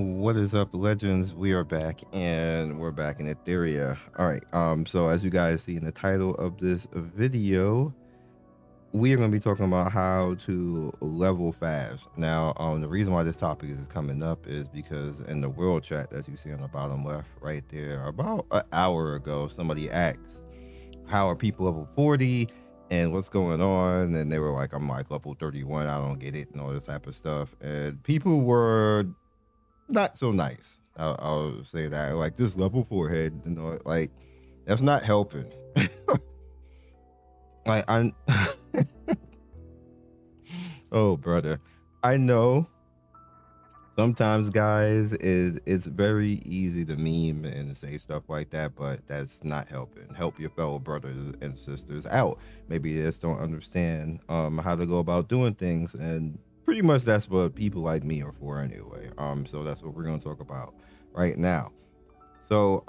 What is up, legends? We are back, and we're back in Etheria. All right. So as you guys see in the title of this video, we are going to be talking about how to level fast. Now, the reason why this topic is coming up is because in the world chat that you see on the bottom left, right there, about an hour ago, somebody asked, "How are people level 40?" and what's going on? And they were like, "I'm like level 31. I don't get it," and all this type of stuff. And people were not so nice. I'll say that. Like, this level 4 head, you know, like, that's not helping. Like, I'm oh brother, I know sometimes, guys, it's very easy to meme and say stuff like that, but that's not helping. Help your fellow brothers and sisters out. Maybe they just don't understand how to go about doing things, and pretty much that's what people like me are for anyway. So that's what we're going to talk about right now. So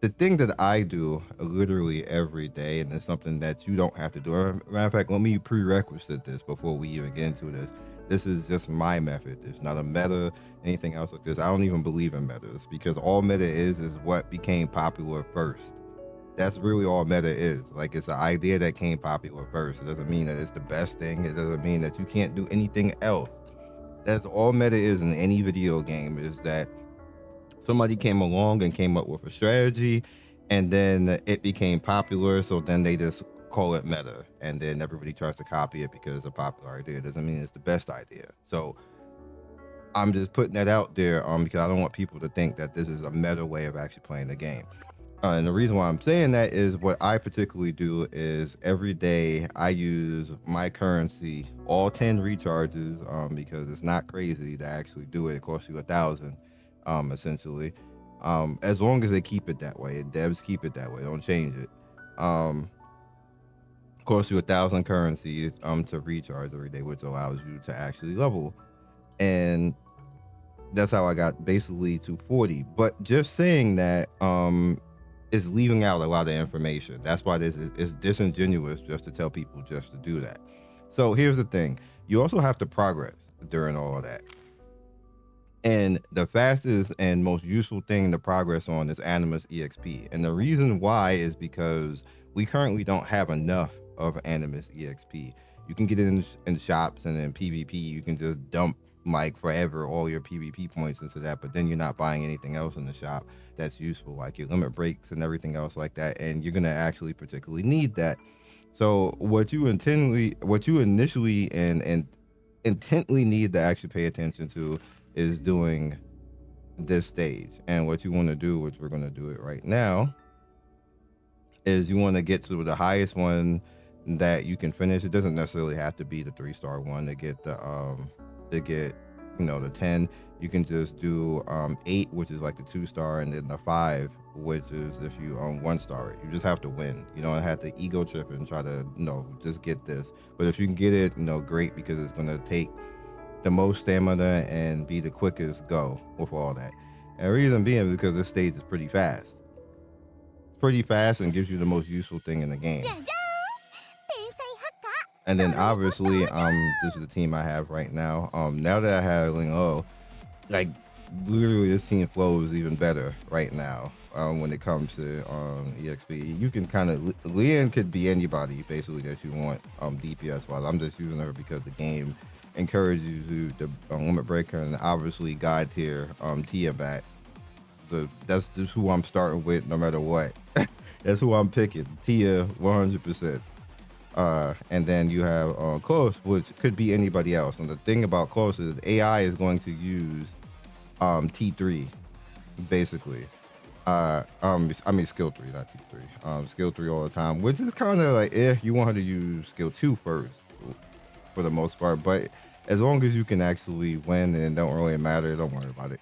the thing that I do literally every day, and it's something that you don't have to do. Matter of fact, let me prerequisite this before we even get into this. This is just my method. It's not a meta, anything else like this. I don't even believe in metas, because all meta is what became popular first. That's really all meta is. Like, it's an idea that came popular first. It doesn't mean that it's the best thing. It doesn't mean that you can't do anything else. That's all meta is in any video game, is that somebody came along and came up with a strategy, and then it became popular, so then they just call it meta, and then everybody tries to copy it because it's a popular idea. It doesn't mean it's the best idea. So I'm just putting that out there because I don't want people to think that this is a meta way of actually playing the game. And the reason why I'm saying that is what I particularly do is every day I use my currency, all 10 recharges, because it's not crazy to actually do it. It costs you 1,000, essentially. As long as they keep it that way, devs keep it that way, don't change it. Costs you 1,000 currencies to recharge every day, which allows you to actually level. And that's how I got basically to 40. But just saying that is leaving out a lot of information. That's why this is disingenuous just to tell people just to do that. So here's the thing. You also have to progress during all of that. And the fastest and most useful thing to progress on is Animus EXP. And the reason why is because we currently don't have enough of Animus EXP. You can get it in shops, and in PvP, you can just dump like forever all your PvP points into that, but then you're not buying anything else in the shop that's useful, like your limit breaks and everything else like that, and you're gonna actually particularly need that. So what you initially and intently need to actually pay attention to is doing this stage. And what you want to do, which we're going to do it right now, is you want to get to the highest one that you can finish. It doesn't necessarily have to be the 3-star one to get the the 10. You can just do 8, which is like the 2-star, and then the 5, which is if you 1-star it. You just have to win. You don't have to ego trip and try to just get this. But if you can get it, great, because it's going to take the most stamina and be the quickest go with all that. And the reason being is because this stage is pretty fast. It's pretty fast and gives you the most useful thing in the game. And then obviously, this is the team I have right now. Now that I have like literally this team flows even better right now. When it comes to EXP, you can kind of, Leon could be anybody basically that you want DPS wise. I'm just using her because the game encourages you to limit breaker, and obviously god tier Tia back. That's just who I'm starting with no matter what. That's who I'm picking, Tia 100%. And then you have Close, which could be anybody else. And the thing about Close is AI is going to use T3 basically. I mean skill 3, not T3. Skill 3 all the time, which is kind of like if you want her to use skill 2 first for the most part, but as long as you can actually win, and it don't really matter, don't worry about it.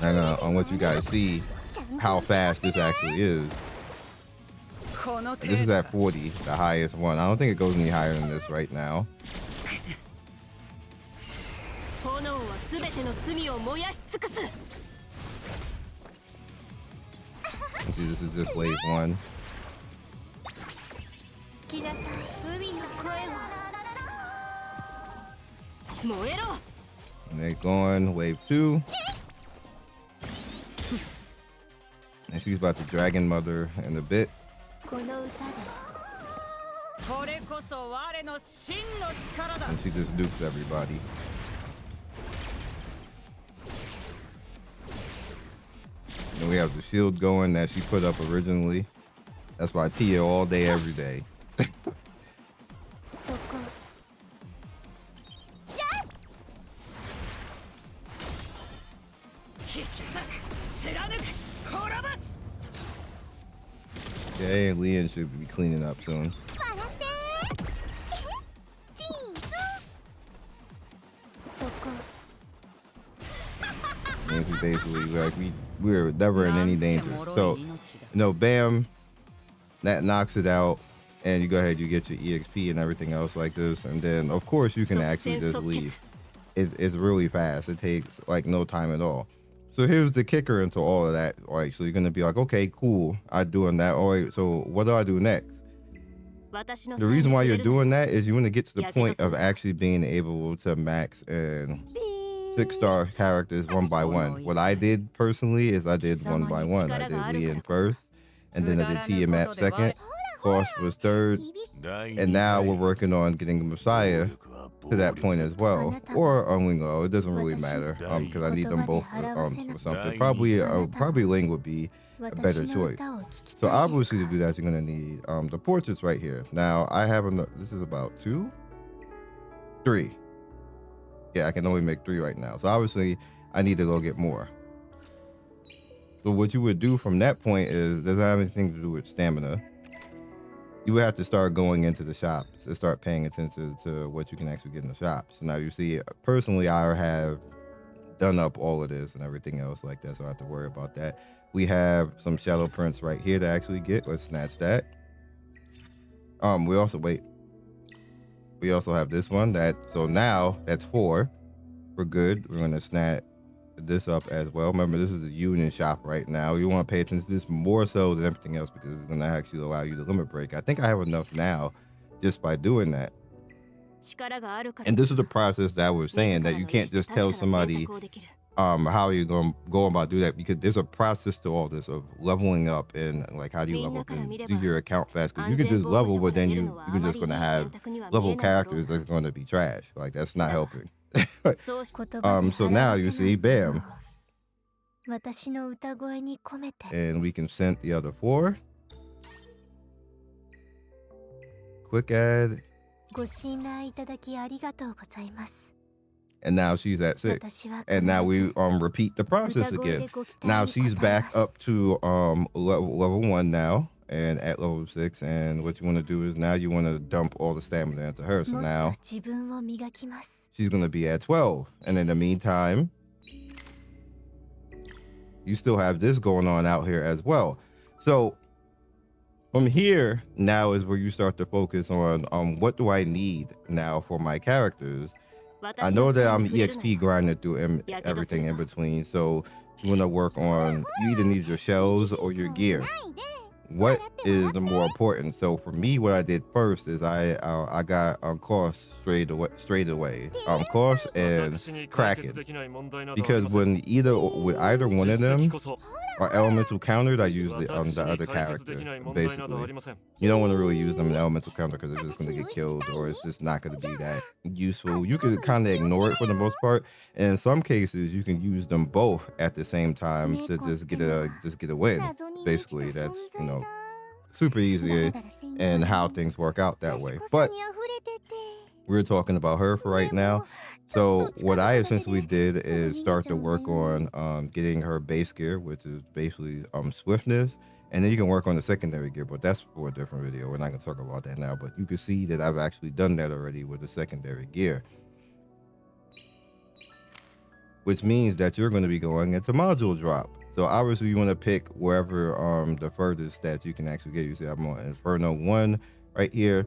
And I'll let you guys see how fast this actually is. This is at 40, the highest one. I don't think it goes any higher than this right now. See, this is just wave 1. And they're going wave 2. And she's about to Dragon Mother in a bit. And she just dupes everybody. And we have the shield going that she put up originally. That's why Tia all day, every day. Yeah, and Leon should be cleaning up soon. Means we basically like we're never in any danger. So, bam, that knocks it out, and you go ahead, you get your EXP and everything else like this, and then of course you can actually just leave. It's really fast. It takes like no time at all. So here's the kicker into all of that. All right, so you're gonna be like, okay, cool, I'm doing that. All right, so what do I do next? The reason why you're doing that is you want to get to the point of actually being able to max and 6-star characters one by one. What I did personally is I did one by one. I did Leon first, and then I did Tiamat second. Cost was third, and now we're working on getting Messiah to that point as well, or Lingo. It doesn't really matter because I need them both for something. Probably Ling would be a better choice. So obviously to do that, you're gonna need the portraits right here. Now I have this is about 2, 3. Yeah, I can only make 3 right now. So obviously I need to go get more. So what you would do from that point is doesn't have anything to do with stamina. You would have to start going into the shops and start paying attention to what you can actually get in the shops. So now you see, personally, I have done up all of this and everything else like that, so I don't have to worry about that. We have some shadow prints right here to actually get. Let's snatch that. We also have this one so now that's 4. We're good. We're gonna snatch this up as well. Remember, this is the Union shop right now. You want to pay attention to this more so than everything else because it's going to actually allow you to limit break. I think I have enough now just by doing that. And this is the process that I was saying, that you can't just tell somebody how you're going to go about do that, because there's a process to all this of leveling up and like how do you level up and do your account fast, because you can just level, but then you're just going to have level characters that's going to be trash. Like, that's not helping. So now you see, bam, and we can send the other 4. Quick add, and now she's at 6, and now we repeat the process again. Now she's back up to level 1 now, and at level 6, and what you want to do is now you want to dump all the stamina into her. So now she's going to be at 12, and in the meantime you still have this going on out here as well. So from here now is where you start to focus on what do I need now for my characters. I know that I'm EXP grinding through everything in between, so you want to work on, you either need your shells or your gear. What is the more important? So for me, what I did first is I got cost straight away, cost and Kraken, because with either one of them are elemental countered, I use the other character. Basically, you don't want to really use them in elemental counter because it's just going to get killed, or it's just not going to be that useful. You can kind of ignore it for the most part, and in some cases you can use them both at the same time to just get a win. Basically, that's super easy and how things work out that way. But we're talking about her for right now. So what I essentially did is start to work on getting her base gear, which is basically swiftness, and then you can work on the secondary gear, but that's for a different video. We're not going to talk about that now, but you can see that I've actually done that already with the secondary gear, which means that you're going to be going into module drop. So obviously you want to pick wherever the furthest that you can actually get. You see I'm on Inferno 1 right here.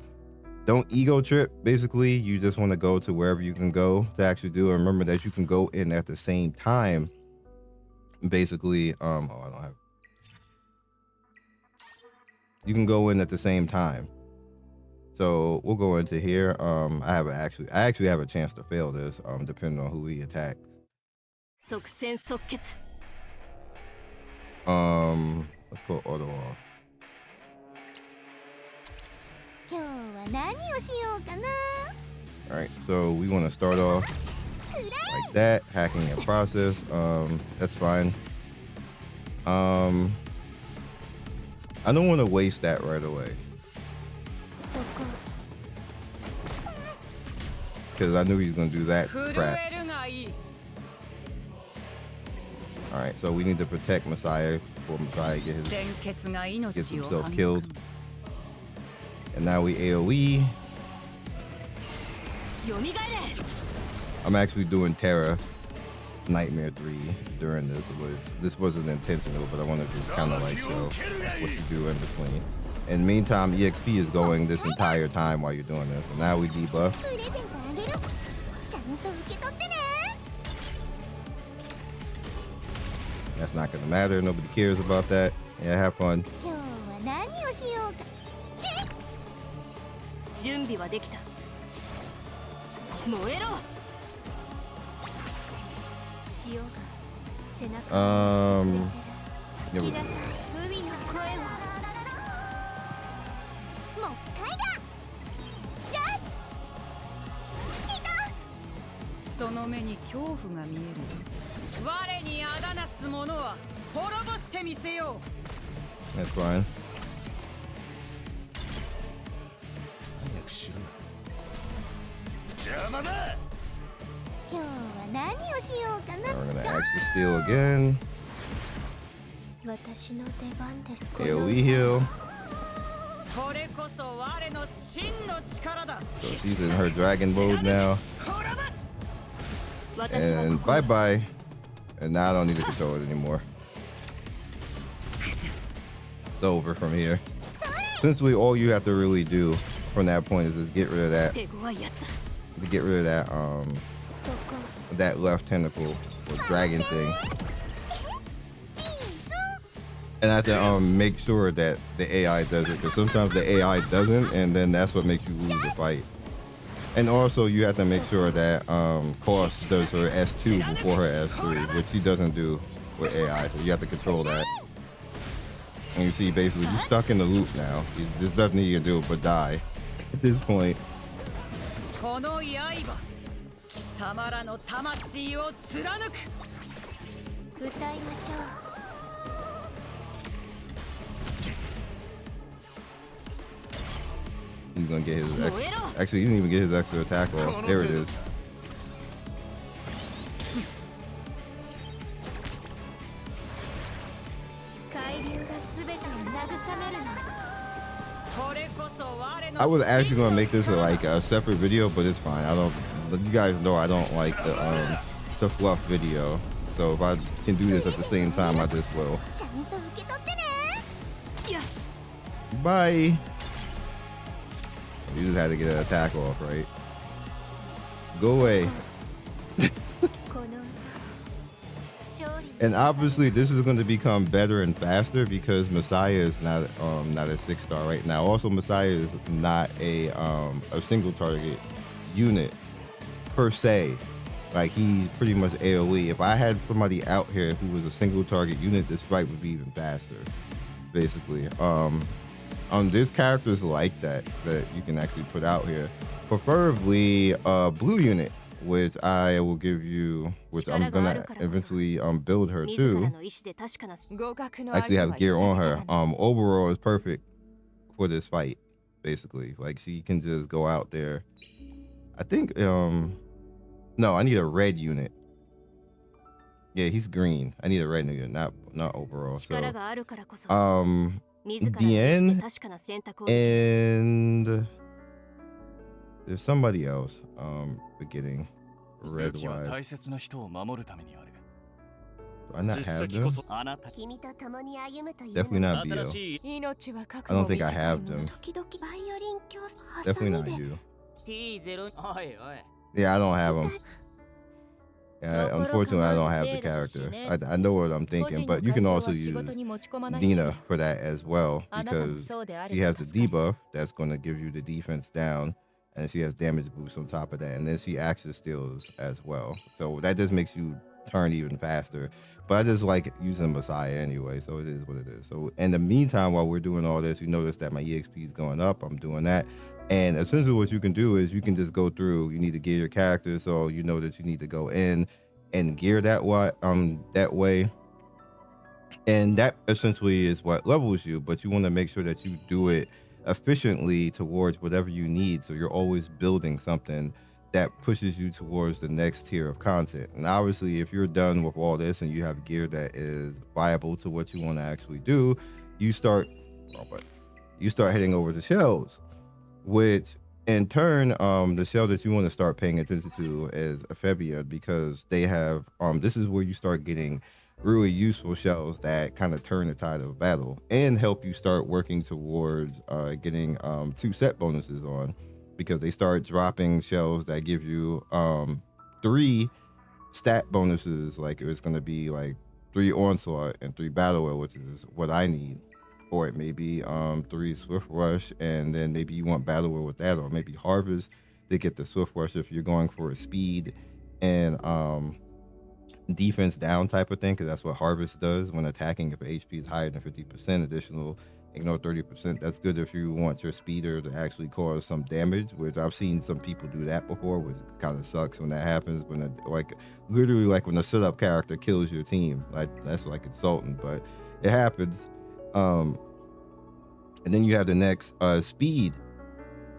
Don't ego trip. Basically, you just want to go to wherever you can go to actually do it. Remember that you can go in at the same time. Basically, you can go in at the same time. So we'll go into here. I actually have a chance to fail this, depending on who he attacks. Let's go auto off. Alright, so we want to start off like that, hacking in process. That's fine. I don't want to waste that right away, because I knew he was going to do that crap. Alright, so we need to protect Messiah before Messiah gets himself killed. And now we AoE. I'm actually doing Terra Nightmare 3 during this, which this wasn't intentional, but I wanted to just kind of like show what you do in between. In the meantime, EXP is going this entire time while you're doing this. And now we debuff. That's not gonna matter. Nobody cares about that. Yeah, have fun. Here we go. That's fine. Now we're gonna actually steal again. AoE heal. So she's in her dragon mode now. And bye bye. And now I don't need to control it anymore. It's over from here. Essentially, all you have to really do from that point is just get rid of that. To get rid of that that left tentacle or dragon thing. And I have to make sure that the AI does it, because sometimes the AI doesn't, and then that's what makes you lose the fight. And also you have to make sure that Cost does her S2 before her S3, which she doesn't do with AI, so you have to control that. And you see, basically, you're stuck in the loop now. There's nothing you can do but die at this point. He's gonna get his extra. Actually, he didn't even get his extra attack off. There it is. I was actually gonna make this like a separate video, but it's fine. I don't. You guys know I don't like the fluff video. So if I can do this at the same time, I just will. Bye. You just had to get an attack off, right? Go away. And obviously this is going to become better and faster because Messiah is not a 6-star right now. Also, Messiah is not a single target unit per se. Like, he's pretty much AoE. If I had somebody out here who was a single target unit, this fight would be even faster, basically. There's characters like that you can actually put out here. Preferably blue unit, which I will give you, which I'm gonna eventually build her too. Actually have gear on her. Overall is perfect for this fight, basically. Like, she can just go out there. I think no, I need a red unit. Yeah, he's green. I need a red unit, not overall. So DN and there's somebody else beginning red wise. Do I not have them? Definitely not BO. I don't think I have them. Definitely not you. Yeah, I don't have them. Yeah, unfortunately, I don't have the character. I know what I'm thinking, but you can also use Dina for that as well because she has the debuff that's going to give you the defense down, and she has damage boost on top of that, and then she access steals as well. So that just makes you turn even faster. But I just like using Messiah anyway, so it is what it is. So in the meantime, while we're doing all this, you notice that my EXP is going up. I'm doing that. And essentially what you can do is you can just go through, you need to gear your character. So you know that you need to go in and gear that way. And that essentially is what levels you, but you want to make sure that you do it efficiently towards whatever you need. So you're always building something that pushes you towards the next tier of content. And obviously if you're done with all this and you have gear that is viable to what you want to actually do, you start heading over to shells, which in turn, the shell that you want to start paying attention to is Etheria, because they have, this is where you start getting really useful shells that kind of turn the tide of battle and help you start working towards getting 2 set bonuses on, because they start dropping shells that give you 3 stat bonuses. Like it's going to be like 3 onslaught and 3 battle will, which is what I need. Or it may be 3 swift rush, and then maybe you want battle will with that, or maybe harvest to get the swift rush if you're going for a speed and defense down type of thing, because that's what harvest does when attacking. If HP is higher than 50%, additional ignore 30%. That's good if you want your speeder to actually cause some damage, which I've seen some people do that before, which kind of sucks when that happens, when literally like when a setup character kills your team. Like that's like insulting, but it happens. And then you have the next speed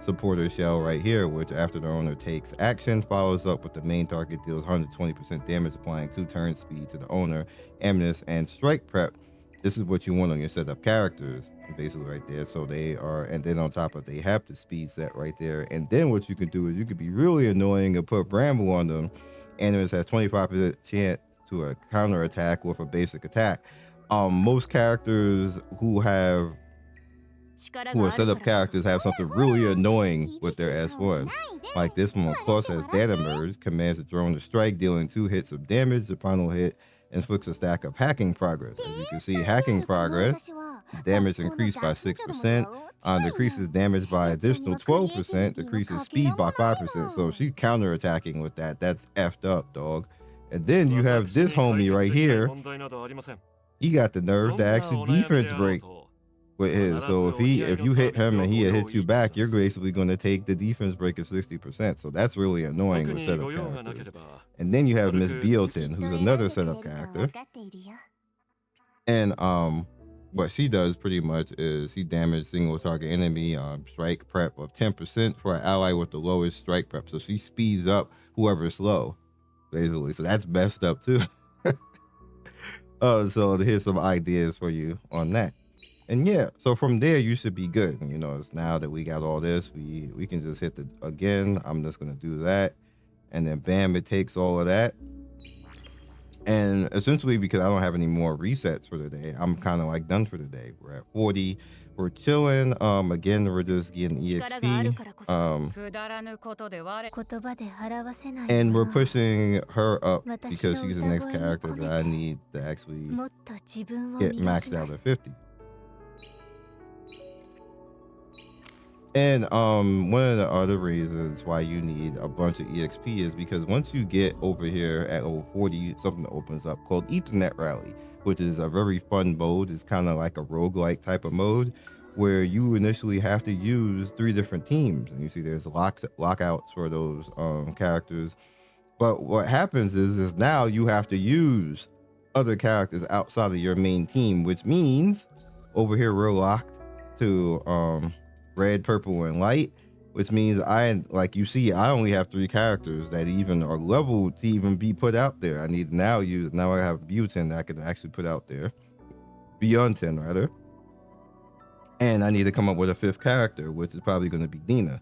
supporter shell right here, which after the owner takes action, follows up with the main target, deals 120% damage, applying 2 turn speed to the owner, Animus, and strike prep. This is what you want on your setup characters, basically right there. So they are, and then on top of they have the speed set right there. And then what you can do is you could be really annoying and put Bramble on them. Animus has 25% chance to a counter attack with a basic attack. Most characters who are setup characters have something really annoying with their S1. Like this one, Claus has Datamerge, commands the drone to strike, dealing 2 hits of damage. The final hit inflicts a stack of hacking progress. As you can see, hacking progress, damage increased by 6%, decreases damage by additional 12%, decreases speed by 5%. So she's counter attacking with that. That's effed up, dog. And then you have this homie right here. He got the nerve to actually defense break with his. So if you hit him and he hits you back, you're basically going to take the defense break of 60%. So that's really annoying with setup characters. And then you have Miss Bealton, who's another setup character. And what she does pretty much is she damages single target enemy strike prep of 10% for an ally with the lowest strike prep. So she speeds up whoever's slow, basically. So that's messed up too. So here's some ideas for you on that. And yeah, so from there you should be good. And you know, it's now that we got all this, we can just hit the again. I'm just gonna do that, and then bam, it takes all of that. And essentially, because I don't have any more resets for the day, I'm kind of like done for the day. We're at 40. We're chilling. Again, we're just getting EXP. And we're pushing her up because she's the next character that I need to actually get maxed out at 50. And one of the other reasons why you need a bunch of EXP is because once you get over here at level 40, something opens up called Ethernet Rally, which is a very fun mode. It's kind of like a roguelike type of mode where you initially have to use 3 different teams. And you see there's lockouts for those characters. But what happens is now you have to use other characters outside of your main team, which means over here we're locked to red, purple, and light, which means like you see, I only have 3 characters that even are leveled to even be put out there. I need to now I have Button that I can actually put out there, beyond 10 rather. And I need to come up with a 5th character, which is probably going to be Dina.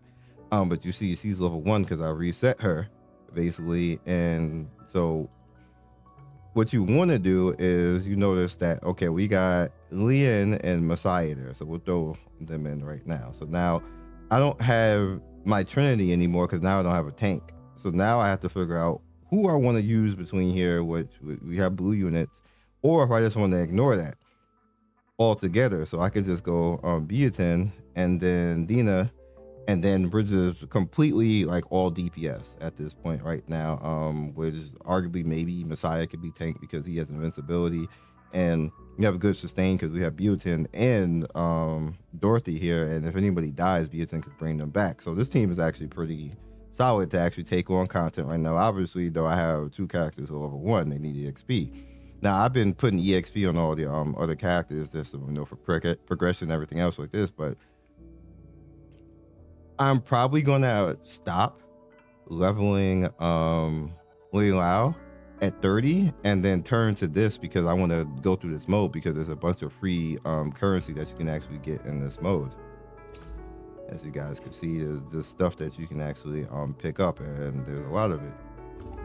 But you see, she's level 1 because I reset her, basically. And so what you want to do is you notice that, okay, we got Leon and Messiah there. So we'll throw them in right now. So now I don't have my Trinity anymore because now I don't have a tank. So now I have to figure out who I want to use between here, which we have blue units, or if I just want to ignore that altogether. So I could just go Biotin and then Dina, and then we're just completely like all DPS at this point right now. Which is arguably maybe Messiah could be tanked because he has invincibility, and we have a good sustain because we have Biotin and Dorothy here. And if anybody dies, Biotin could bring them back. So this team is actually pretty solid to actually take on content right now. Obviously, though, I have 2 characters who are level 1, they need EXP. Now I've been putting EXP on all the other characters just for progression and everything else like this, but I'm probably gonna stop leveling Lee Lao at 30 and then turn to this because I want to go through this mode because there's a bunch of free currency that you can actually get in this mode. As you guys can see, there's just stuff that you can actually pick up, and there's a lot of it.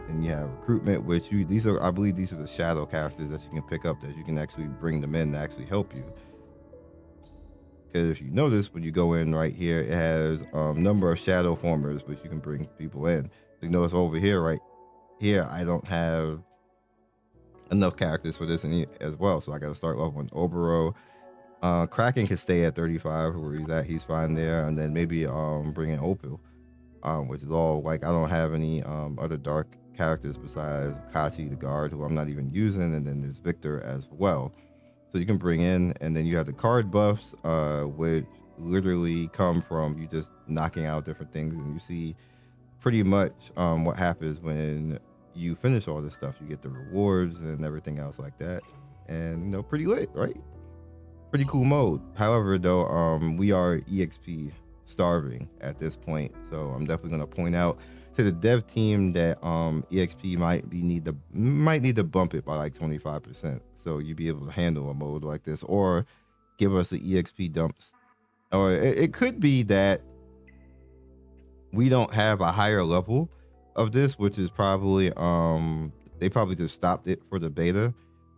And you have recruitment, which I believe these are the shadow characters that you can pick up, that you can actually bring them in to actually help you. Because if you notice, when you go in right here, it has number of shadow formers, which you can bring people in. So you notice over here, right here, I don't have enough characters for this as well. So I got to start leveling Obero. Kraken can stay at 35 where he's at. He's fine there. And then maybe bring in Opal, which is all like, I don't have any other dark characters besides Kachi the guard, who I'm not even using. And then there's Victor as well. So you can bring in, and then you have the card buffs, which literally come from you just knocking out different things. And you see pretty much what happens when you finish all this stuff. You get the rewards and everything else like that. And, pretty lit, right? Pretty cool mode. However, though, we are EXP starving at this point. So I'm definitely going to point out to the dev team that EXP might need to bump it by like 25%. So you'd be able to handle a mode like this, or give us the EXP dumps. Or it could be that we don't have a higher level of this, which is probably they probably just stopped it for the beta.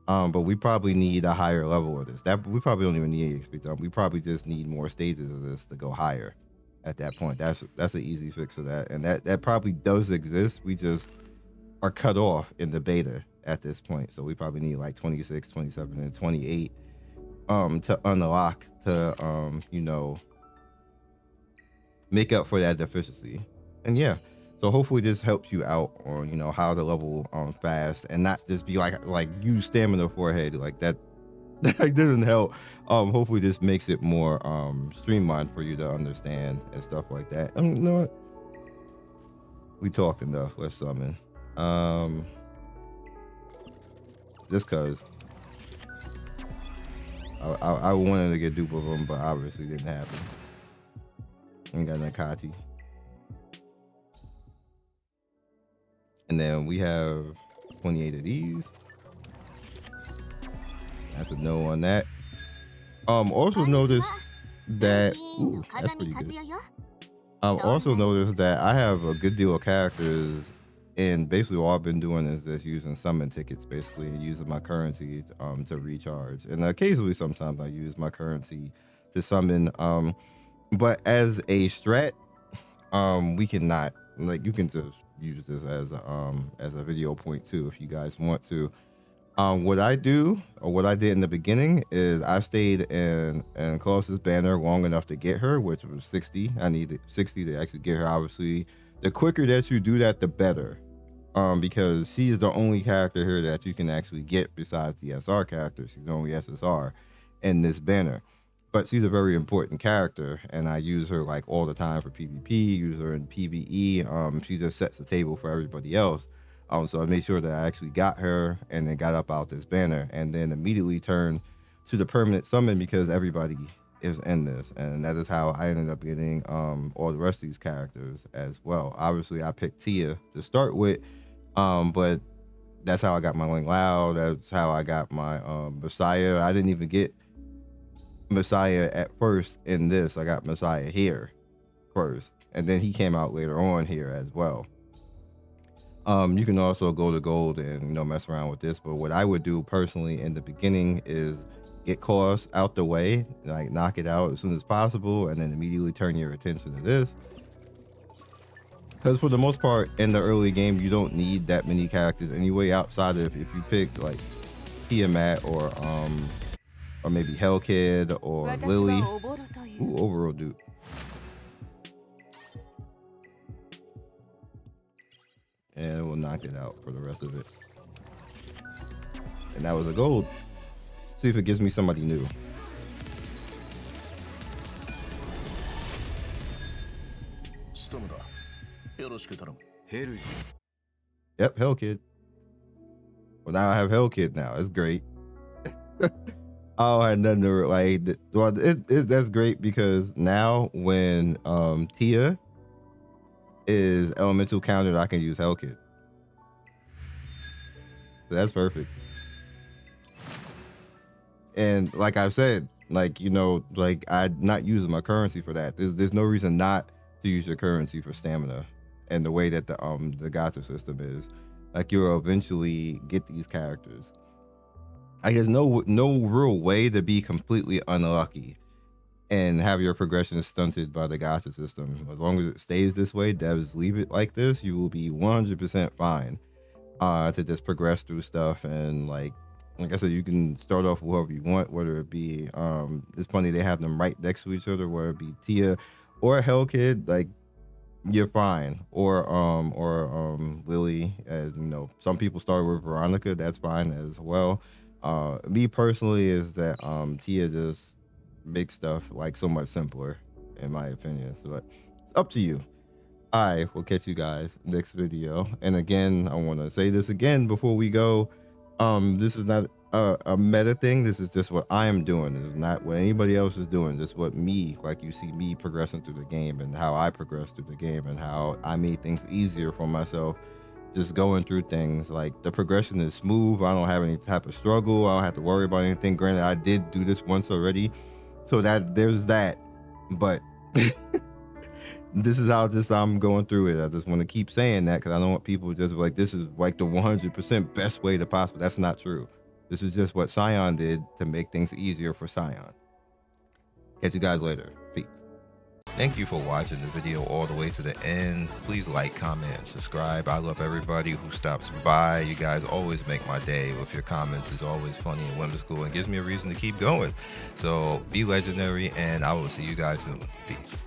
But we probably need a higher level of this. That we probably don't even need EXP dump. We probably just need more stages of this to go higher. At that point, that's an easy fix of that, and that probably does exist. We just are cut off in the beta at this point, so we probably need like 26, 27, and 28 to unlock to make up for that deficiency. And yeah, so hopefully this helps you out on how to level fast and not just be like use stamina for a head like that. That doesn't help. Hopefully this makes it more streamlined for you to understand and stuff like that. You know what? We talk enough. Let's summon. Just cause I wanted to get dupe of them, but obviously didn't happen. Ain't got Nakati. And then we have 28 of these. That's a no on that. Also notice that that's pretty good. Also noticed that I have a good deal of characters, and basically all I've been doing is just using summon tickets, basically, and using my currency to recharge. And occasionally, sometimes I use my currency to summon. But as a strat, we cannot, like, you can just use this as a video point too if you guys want to. What I do, or what I did in the beginning, is I stayed in Colossus banner long enough to get her, which was 60. I needed 60 to actually get her. Obviously, the quicker that you do that, the better, because she is the only character here that you can actually get besides the SR character. She's the only SSR in this banner, but she's a very important character, and I use her like all the time for PvP. Use her in PvE. She just sets the table for everybody else. So I made sure that I actually got her and then got up out this banner, and then immediately turned to the permanent summon because everybody is in this. And that is how I ended up getting all the rest of these characters as well. Obviously, I picked Tia to start with, but that's how I got my Ling Lao. That's how I got my Messiah. I didn't even get Messiah at first in this. I got Messiah here first, and then he came out later on here as well. You can also go to gold and mess around with this, but what I would do personally in the beginning is get costs out the way, like knock it out as soon as possible, and then immediately turn your attention to this. because for the most part in the early game you don't need that many characters anyway, outside of if you pick like Tiamat or maybe Hellkid or Lily. Ooh, overall dude. And we'll knock it out for the rest of it. And that was a gold. See if it gives me somebody new. Yep, Hellkid. Well, now I have Hellkid now. It's great. I had nothing to like. Well, that's great because now when Tia is elemental countered, I can use Hellkid. So that's perfect. And like I said, like, you know, like I'm not using my currency for that. There's no reason not to use your currency for stamina. And the way that the gacha system is, like, you'll eventually get these characters. I guess no real way to be completely unlucky and have your progression stunted by the gacha system. As long as it stays this way, devs leave it like this, you will be 100% fine to just progress through stuff. And like I said, you can start off with whoever you want, whether it be it's funny they have them right next to each other, whether it be Tia or Hellkid, like you're fine. Or Lily, as you know, some people start with Veronica, that's fine as well. Me personally is that Tia just makes stuff like so much simpler in my opinion, so, but it's up to you. I will catch you guys next video. And again, I want to say this again before we go. This is not a meta thing. This is just what I am doing. This is not what anybody else is doing. This is what me, like you see me progressing through the game and how I progress through the game and how I made things easier for myself. Just going through things, like the progression is smooth. I don't have any type of struggle. I don't have to worry about anything. Granted, I did do this once already, so that there's that. But this is how I'm going through it. I just want to keep saying that because I don't want people just like, this is like the 100% best way to possible. That's not true. This is just what Scion did to make things easier for Scion. Catch you guys later. Peace. Thank you for watching the video all the way to the end. Please like, comment, and subscribe. I love everybody who stops by. You guys always make my day with your comments. It's always funny and whimsical and gives me a reason to keep going. So be legendary, and I will see you guys soon. Peace.